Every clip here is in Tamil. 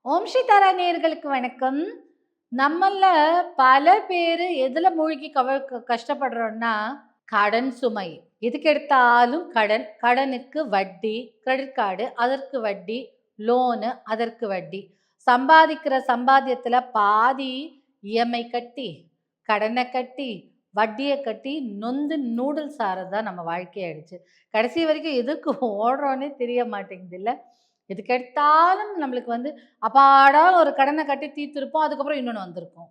ஓம் ஸ்ரீ தாரா நேயர்களுக்கு வணக்கம். நம்மள பல பேரு எதுல மூழ்கி கஷ்டப்படுறோம்னா, கடன் சுமை. எதுக்கெடுத்தாலும் கடன். கடனுக்கு வட்டி, கிரெடிட் கார்டு, அதற்கு வட்டி, லோனு, அதற்கு வட்டி. சம்பாதிக்கிற சம்பாத்தியத்துல பாதி இஎம்ஐ கட்டி, கடன கட்டி, வட்டிய கட்டி நொந்து நூடுல்ஸ் ஆறது தான் நம்ம வாழ்க்கையாயிடுச்சு. கடைசி வரைக்கும் எதுக்கு ஓடுறோன்னே தெரிய மாட்டேங்குதுல்ல. எதுக்கெடுத்தாலும் நம்மளுக்கு அப்பாடா ஒரு கடன கட்டி தீர்த்திருப்போம். அதுக்கப்புறம் இன்னொன்னு வந்திருக்கும்.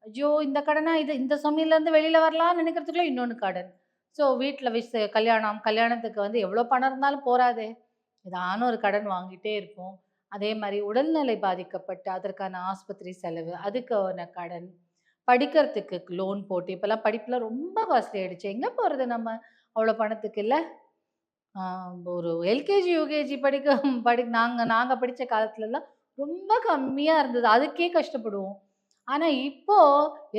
ஐயோ! இந்த கடனா இந்த சுமையிலேருந்து வெளியில வரலான்னு நினைக்கிறதுக்குள்ள இன்னொன்னு கடன். ஸோ வீட்ல கல்யாணத்துக்கு எவ்வளோ பணம் இருந்தாலும் போராதே! ஏதானும் ஒரு கடன் வாங்கிட்டே இருப்போம். அதே மாரி உடல்நிலை பாதிக்கப்பட்டு அதற்கான ஆஸ்பத்திரி செலவு, அதுக்கான கடன், படிக்கிறதுக்கு லோன் போட்டு இப்பலாம் படிப்புலாம் ரொம்ப காஸ்ட்லி ஆயிடுச்சு. எங்க போறது நம்ம அவ்வளோ பணத்துக்கு இல்ல? ஆ ஒரு எல்கேஜி, யுகேஜி நாங்க நாங்க படிச்ச காலத்துலலாம் ரொம்ப கம்மியா இருந்தது. அதுக்கே கஷ்டப்படுவோம். ஆனா இப்போ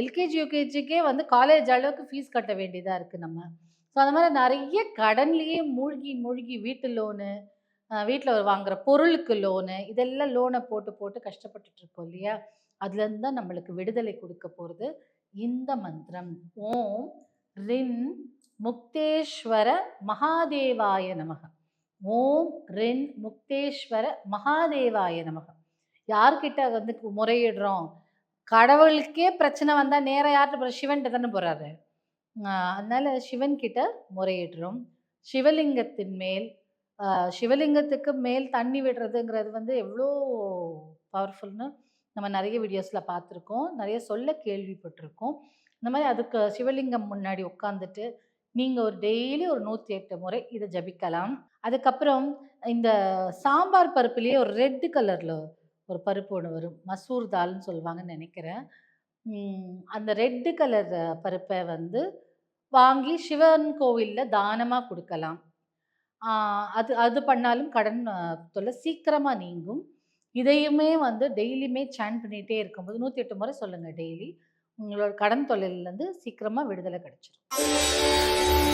எல்கேஜி, யுகேஜிக்கே காலேஜ் அளவுக்கு ஃபீஸ் கட்ட வேண்டியதா இருக்கு நம்ம. ஸோ அந்த மாரி நெறைய கடன்லயே மூழ்கி, மூழ்கி வீட்டு லோனு, வீட்ல வாங்குற பொருளுக்கு லோனு, இதெல்லாம் லோன போட்டு, போட்டு கஷ்டப்பட்டுட்டு இருக்கோம் இல்லையா? அதுலேருந்து தான் நம்மளுக்கு விடுதலை குடுக்க போறது இந்த மந்திரம். ஓம் ரின் முக்தேஸ்வர மகாதேவாய நமக. ஓம் ரின் முக்தேஸ்வர மகாதேவாய நமக. யார்கிட்ட முறையிடுறோம்? கடவுளுக்கே பிரச்சனை வந்தா நேரா யார்ட்ட போறாரு? சிவன்ட்ட தானே போறாரு. அதனால சிவன் கிட்ட முறையிடுறோம். சிவலிங்கத்தின் மேல் சிவலிங்கத்துக்கு மேல் தண்ணி விடுறதுங்கிறது எவ்வளோ பவர்ஃபுல்னு நம்ம நெறைய வீடியோஸ்ல பார்த்துருக்கோம். நெறைய சொல்ல கேள்விப்பட்டிருக்கோம். இந்த மாரி அதுக்கு சிவலிங்கம் முன்னாடி உட்காந்துட்டு, நீங்க ஒரு டெய்லி ஒரு 108 முறை இத ஜபிக்கலாம். அதுக்கப்புறம் இந்த சாம்பார் பருப்புலயே ஒரு ரெட் கலர்ல ஒரு பருப்பு ஒண்ணு வரும். மசூர் தால்ன்னு சொல்லுவாங்கன்னு நெனைக்கிறேன். அந்த ரெட் கலர் பருப்ப வாங்கி சிவன் கோவில்ல தானமா குடுக்கலாம். அது அது பண்ணாலும் கடன் தொல்லை சீக்கிரமா நீங்கும். இதையுமே டெய்லியுமே சாண்ட் பண்ணிட்டே இருக்கும்போது 108 முறை சொல்லுங்க டெய்லி. உங்களோட கடன் தொல்லையிலருந்து சீக்கிரமா விடுதலை கிடைச்சிரும்.